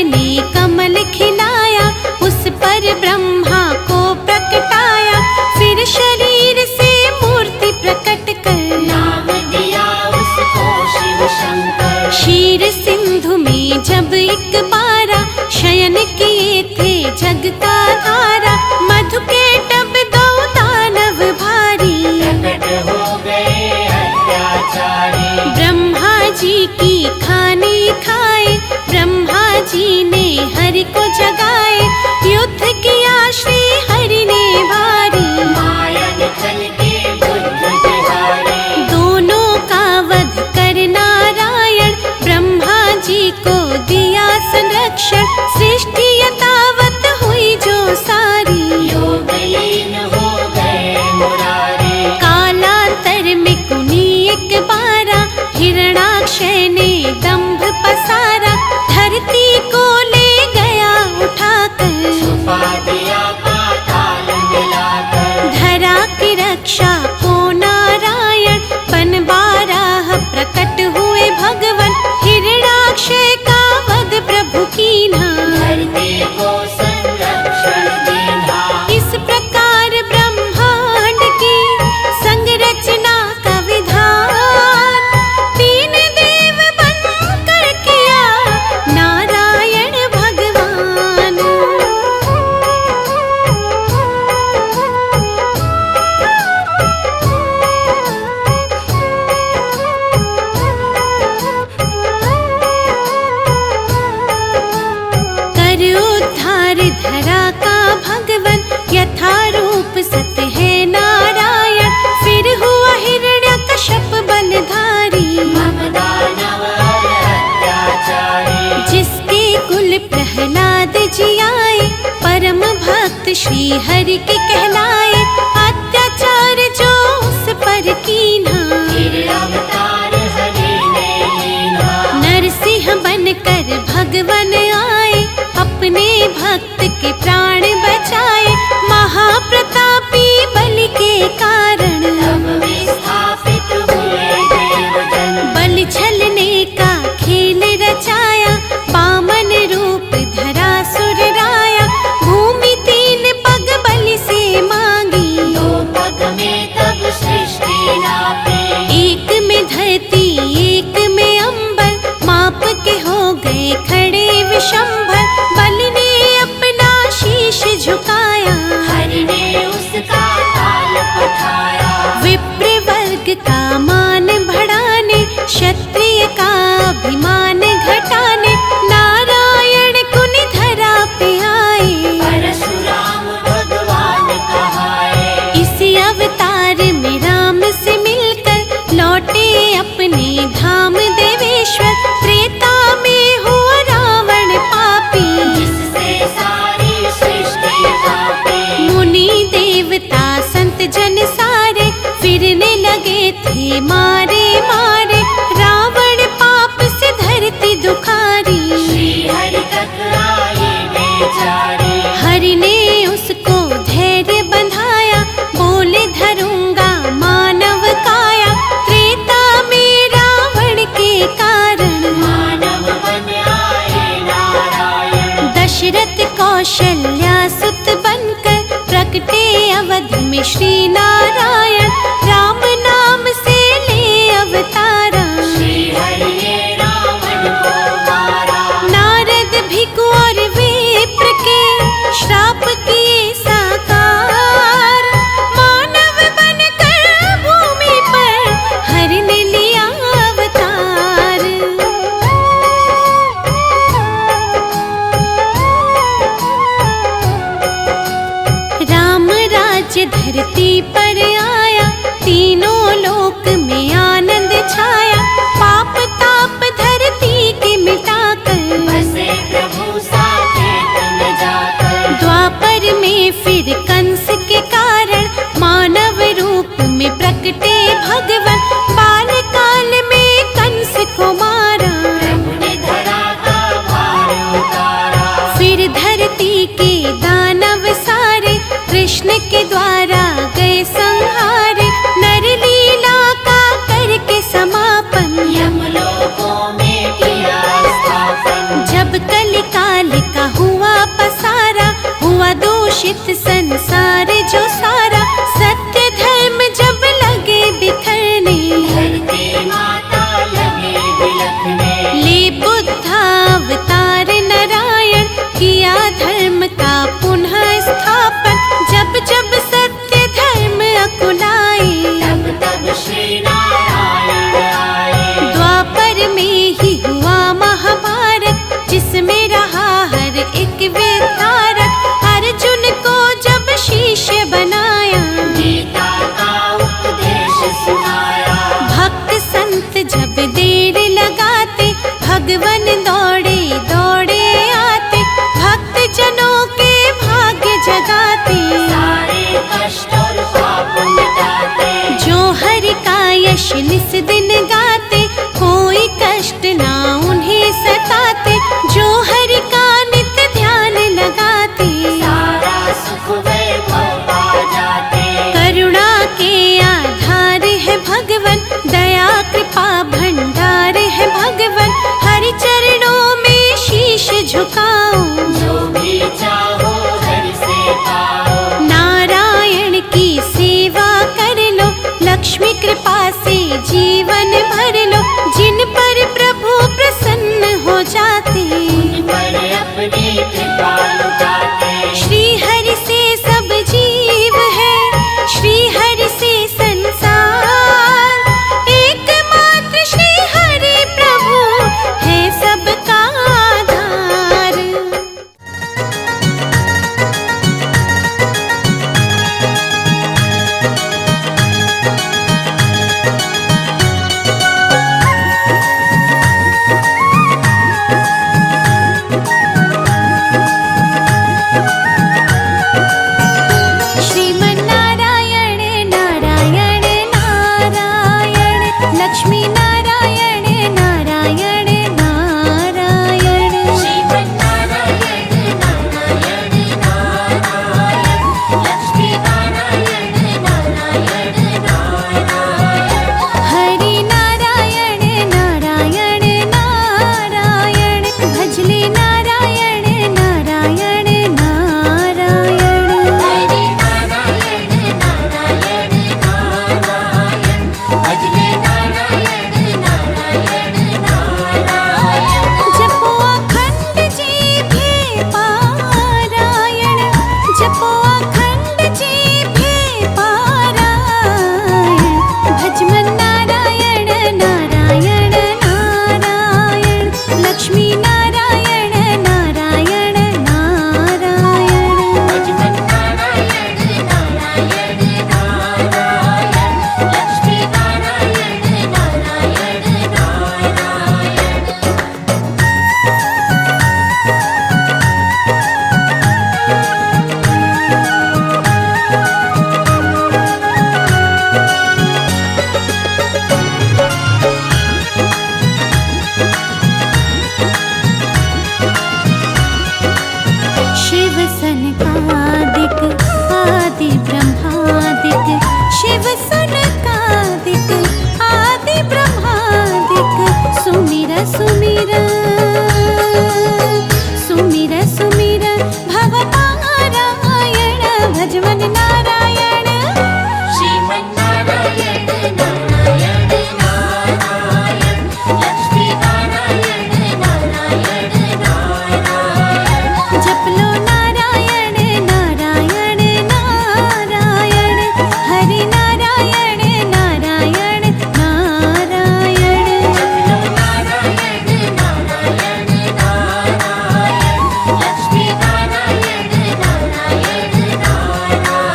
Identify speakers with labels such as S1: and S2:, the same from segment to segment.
S1: ने कमल खिलाया, उस पर ब्रह्मा को प्रकटाया। फिर शरीर से मूर्ति प्रकट कर
S2: नाम दिया उसको शिव शंकर।
S1: क्षीर सिंधु में जब एक बारा शयन किए थे जग का धारा। मधु के टब दो दानव भारी
S2: प्रकट हो गए अत्याचारी।
S1: ब्रह्मा जी की खानी खाए, ब्रह्मा जी ने हरि को जगाए। युद्ध किया श्री हरि ने भारी,
S2: माया निकल के बुद्ध बिहारी।
S1: दोनों का वध कर नारायण, ब्रह्मा जी को दिया संरक्षण। सृष्टि यथावत हुई जो सारी,
S2: योग लीन हो गए मुरारी।
S1: कालांतर में कुनी एक बारा, हिरणाक्षय ने दंभ पसारा। धरती को ले गया उठाकर,
S2: छुपा दिया पाताल मिलाकर।
S1: धरा की रक्षा को नारायण, बन बारह प्रकट हुए भगवन। हिरणाक्षय का वध प्रभु कीन्हा,
S2: धरती को संरक्षण दीन्हा।
S1: इस प्रकार ब्रह्मांड की संरचना का विधान। तीन देव बनकर किया नारायण भगवान। कर उद्धार धरा का भगवन, यथा रूप सत्य है नारायण। फिर हुआ हिरण्यकश्यप बलधारी,
S2: ममदानव अत्याचारी।
S1: जिसके कुल प्रहलाद जी आए, परम भक्त श्री हरि के कहलाए। अत्याचार जो उस पर कीन्हा,
S2: फिर अवतार हरि ने लीन्हा।
S1: नरसिंह बनकर भगवन आए, अपने भक्त के प्राण बचाए। महाप्रतापी बलि के कारण,
S2: तब विस्थापित हुए देवजन।
S1: बलि छलने का खेल रचाया। बामन रूप धरा सुर राया, भूमि तीन पग बलि से मांगी।
S2: दो पग में तब सृष्टि नापी।
S1: एक में धरती एक में अंबर, माप के हो गए खड़े विशंभर। बलि ने अपना शीश झुकाया,
S2: हरि ने उसका ताल पठाया।
S1: विप्र वर्ग का मान बढ़ाने, क्षत्रिय का अभिमान घटाने। नारायण कुनि धरा पे आए,
S2: परशुराम भगवान कहाए।
S1: इसी अवतार में राम से मिलकर लौटे अपने धाम देवेश्वर। त्रेता में हुआ रावण पापी,
S2: जिससे सारी सृष्टि कांपी।
S1: मुनि देवता संत जन सारे, फिरने लगे थे मारे मारे। रावण पाप से धरती दुखारी,
S2: श्री हरि तक आए बेचारे।
S1: हरि ने उसको धैर्य बंधाया, बोले धरूंगा मानव काया। त्रेता में रावण के कारण,
S2: मानव बन आए नारायण।
S1: दशरथ कौशल्या सुत बनकर, प्रकटे अवध में श्री नारायण। राम नाम से ले अवतारा,
S2: श्री हरि ने रावण को मारा।
S1: नारद भिखु और विप्र के श्राप किए साकार। मानव बनकर भूमि पर हरि ने लिया अवतार। राम राज्य धरती पर आया, तीनों लोक में आनंद छाया। पाप ताप धरती के मिटाकर,
S2: बसे प्रभु साकेत में जाकर।
S1: द्वापर में फिर कंस के कारण, मानव रूप में प्रकटे भगवन। बाल काल में कंस को मारा,
S2: प्रभु ने धरा का भार उतारा।
S1: फिर धरती के दानव सारे, कृष्ण के द्वारा गए संहारे। नर लीला का करके समापन,
S2: यमलोकों में किया स्थापन।
S1: जब कलिका काल का हुआ पसारा, हुआ दूषित संसार जो सारा। सत्य धर्म जब लगे बिखरने,
S2: धरती माता लगे बिलखने।
S1: ले बुद्धावतार नारायण, किया धर्म का पुनः स्थापन। जब जब सत्य धर्म अकुलाए,
S2: तब तब श्री नारायण आए।
S1: द्वापर में ही हुआ महाभारत, जिसमें रहा हर एक विधारक। अर्जुन को जब शिष्य बनाया,
S2: गीता का उपदेश सुनाया।
S1: भक्त संत जब देर लगाते, भगवन दौड़े दौड़े आते। भक्त जनों के भाग्य जगाते,
S2: सारे कष्ट और पाप मिटाते।
S1: जो हरि का यश निस दिन गाते, कोई कष्ट ना उन्हें सताते। जो हरि का नित्य ध्यान लगाते,
S2: सारा सुख वैभव पा जाते।
S1: करुणा के आधार है भगवन, दया कृपा भंडार है भगवन। हरि चरणों में शीश झुकाओ,
S2: जो भी चाहो हरि से पाओ।
S1: नारायण की सेवा कर लो, लक्ष्मी कृपा से जीवन भर लो। जिन पर प्रभु प्रसन्न हो जाते,
S2: उन पर अपनी कृपा लुटाते।
S1: श्री हरि से सब जीव है, श्री हरि से संसार। एकमात्र श्री हरि प्रभु है सबका आधार। श्रीमन्नारायण नारायण नारायण, लक्ष्मी नारायण नारायण नारायण।
S2: श्रीमन्नारायण नारायण नारायण, लक्ष्मी नारायण नारायण नारायण।
S1: हरि नारायण नारायण नारायण, भजले नारायण नारायण नारायण।
S2: हरि नारायण नारायण नारायण, भजले नारायण नारायण नारायण।
S1: जपो अखंड जीभे पारायण, जपो अखंड जीभे पारायण। भजमन नारायण नारायण नारायण, लक्ष्मी नारायण नारायण नारायण।
S2: भजमन नारायण नारायण नारायण, लक्ष्मी नारायण नारायण नारायण।
S1: शिव सनकादिक आदि ब्रह्मादिक, शिव सनकादिक आदि ब्रह्मादिक। सुमिर सुमिर सुमिर सुमिर भव पारायण, भजमन नारायण।
S2: श्रीमन्नारायण नारायण नारायण, लक्ष्मी नारायण नारायण नारायण।
S1: जप लो नारायण नारायण नारायण, हरि नारायण नारायण नारायण।
S2: नारायण नारायण नारायण, लक्ष्मी नारायण नारायण नारायण।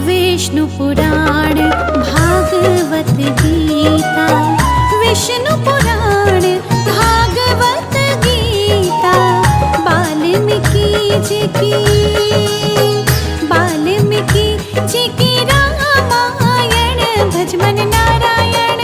S1: विष्णु पुराण भागवत गीता, विष्णु पुराण भागवत गीता। वाल्मीकि जी की, वाल्मीकि जी की रामायण, भजमन नारायण।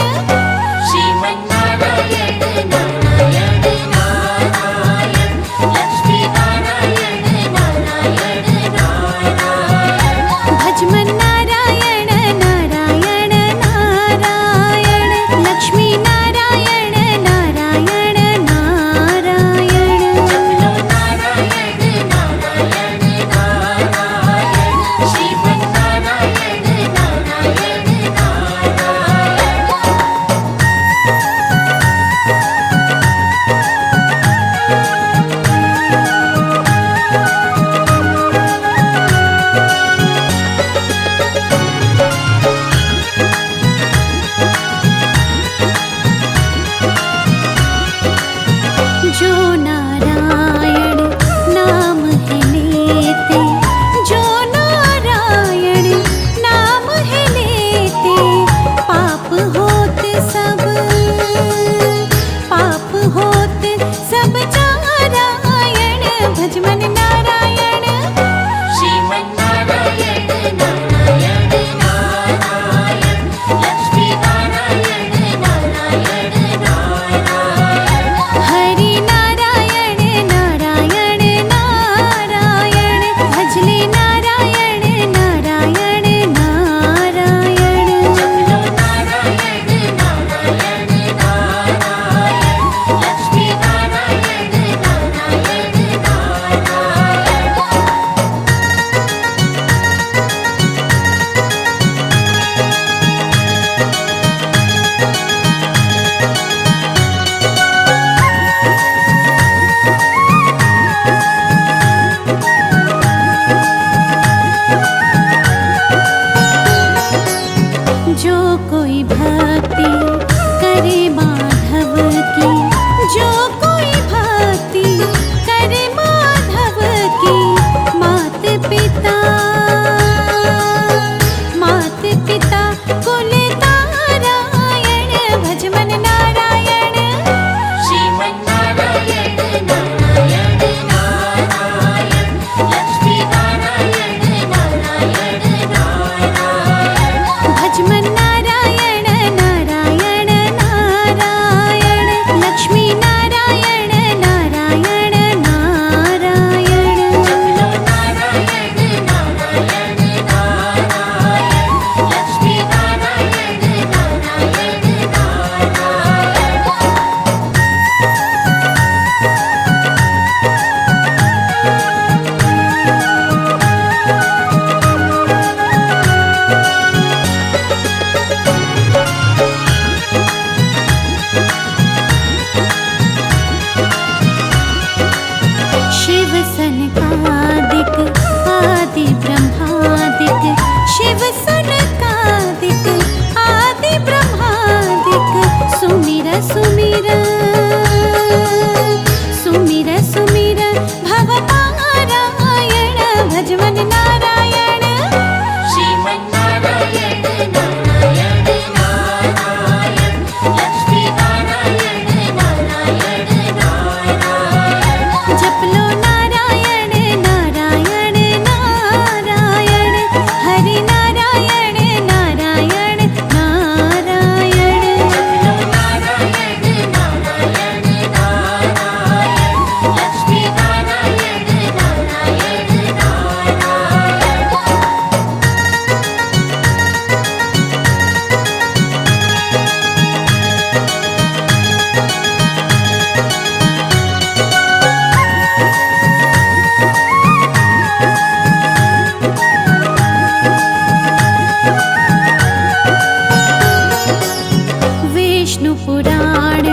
S1: पुराण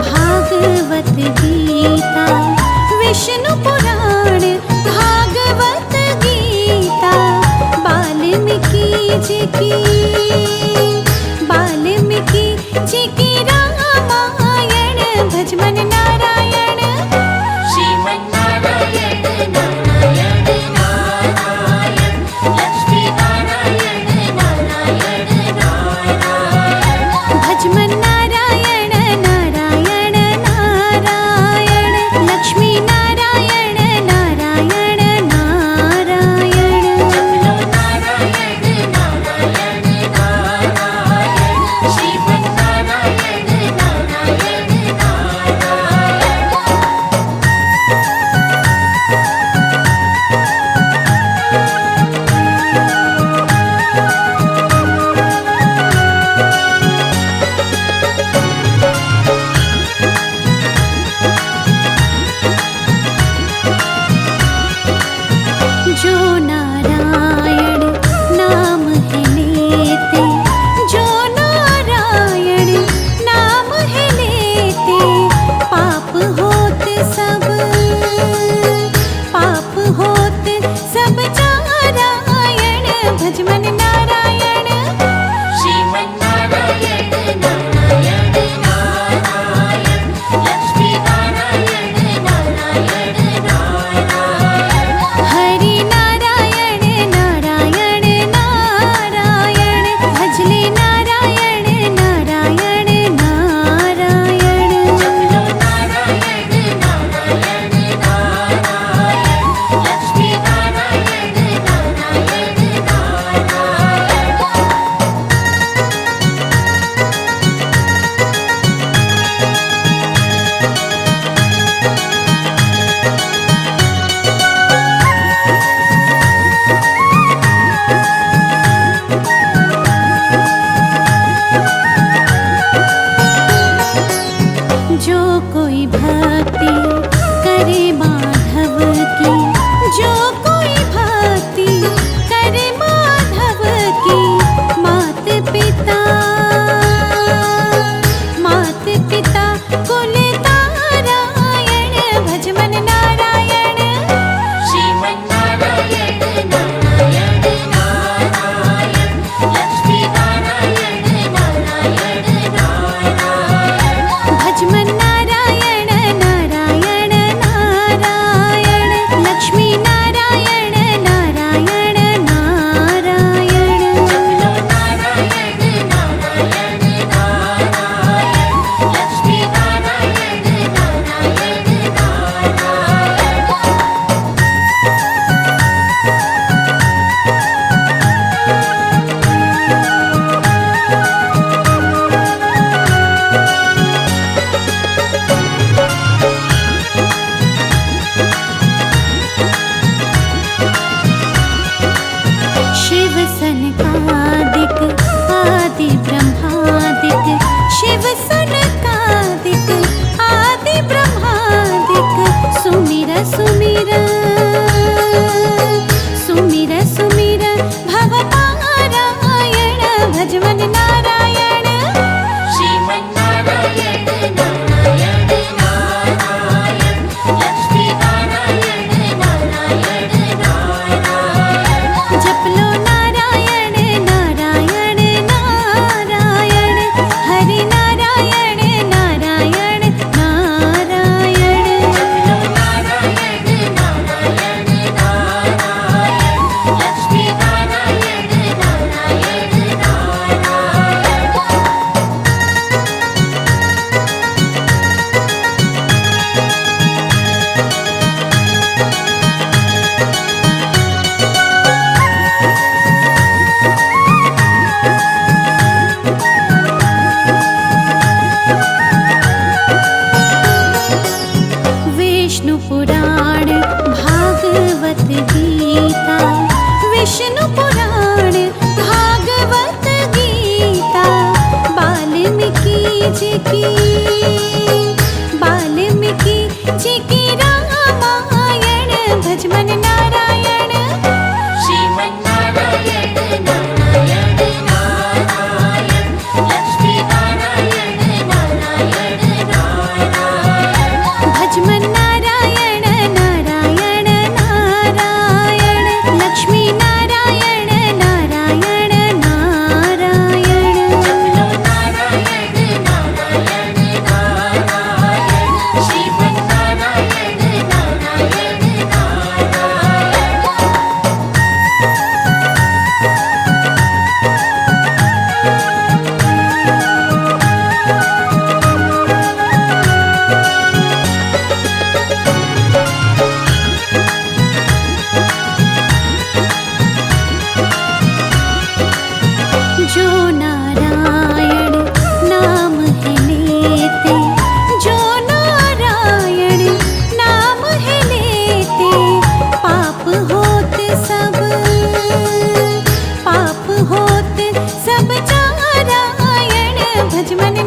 S1: भागवत गीता, विष्णु पुराण भागवत गीता, वाल्मीकि जी की रामायण, भजमन नारायण।
S2: श्रीमन्नारायण नारायण नारायण, लक्ष्मी नारायण नारायण नारायण,
S1: भजमन नारायण नारायण नारायण, लक्ष्मी नारायण नारायण नारायण।
S2: जपलो नारायण नारायण नारायण, श्रीमन्नारायण नारायण
S1: जो नारायण नाम है लेते, जो नारायण नाम है लेते, पाप होत सब नारायण, भजमन नारायण।
S2: श्रीमन्नारायण नारायण नारायण, लक्ष्मी नारायण नारायण नारायण,
S1: हरि नारायण नारायण नारायण, भजले नारायण नारायण नारायण।
S2: जपलो नारायण नारायण नारायण, लक्ष्मी नारायण नारायण नारायण।
S1: जो कोई भक्ति करे माधव की, जो कोई भक्ति करे माधव की, मात पिता कुल तारायण, भजमन नारायण।
S2: श्रीमन्नारायण नारायण नारायण, लक्ष्मी नारायण नारायण नारायण,
S1: भजमन नारायण नारायण नारायण, लक्ष्मी नारायण नारायण नारायण।
S2: जपलो नारायण नारायण नारायण, लक्ष्मी नारायण नारायण नारायण।
S1: शिव सनकादिक आदि ब्रह्मादिक, शिव सनकादिक आदि ब्रह्मादिक, सुमिर सुमिर सुमिर सुमिर भवनारायण, भजमन नारायण।
S2: श्रीमन्नारायण नारायण नारायण, लक्ष्मी नारायण नारायण नारायण,
S1: जपलो नारायण नारायण नारायण, हरि नारायण नारायण नारायण।
S2: जपलो नारायण नारायण नारायण, लक्ष्मी नारायण नारायण नारायण
S1: भज मन